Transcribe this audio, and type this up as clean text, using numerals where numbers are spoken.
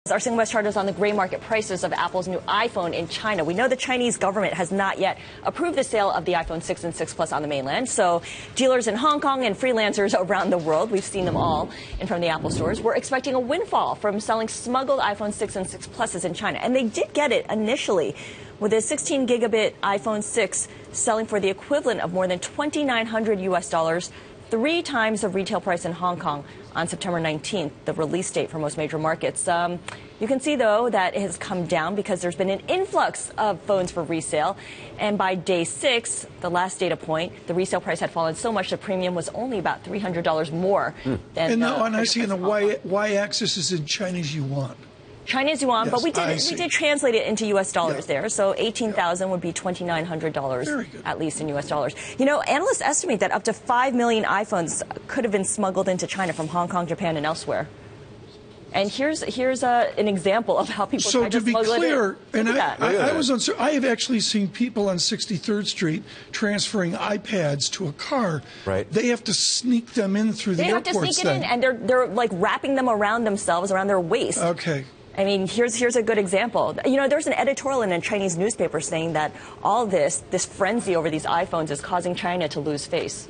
Our Single Best chart is on the gray market prices of Apple's new iPhone in China. We know the Chinese government has not yet approved the sale of the iPhone 6 and 6 Plus on the mainland. So dealers in Hong Kong and freelancers around the world, we've seen them all in front of the Apple stores, were expecting a windfall from selling smuggled iPhone 6 and 6 Pluses in China. And they did get it initially, with a 16 gigabit iPhone 6 selling for the equivalent of more than $2,900 US, 3 times the retail price in Hong Kong on September 19th, the release date for most major markets. You can see, though, that it has come down because there's been an influx of phones for resale. And by day 6, the last data point, the resale price had fallen so much the premium was only about $300 more than and now, and I see in the y-axis is in Chinese yuan. Chinese yuan, Yes, but we did translate it into U.S. dollars there. So $18,000 would be $2,900 at least in U.S. dollars. You know, analysts estimate that up to 5 million iPhones could have been smuggled into China from Hong Kong, Japan, and elsewhere. And here's an example of how people try to smuggle it in. So to be clear, I have actually seen people on 63rd Street transferring iPads to a car. Right. They have to sneak them in through the airports. They have to sneak it in, and they're like wrapping them around themselves, around their waist. Okay. I mean, here's a good example. You know, there's an editorial in a Chinese newspaper saying that all this frenzy over these iPhones is causing China to lose face.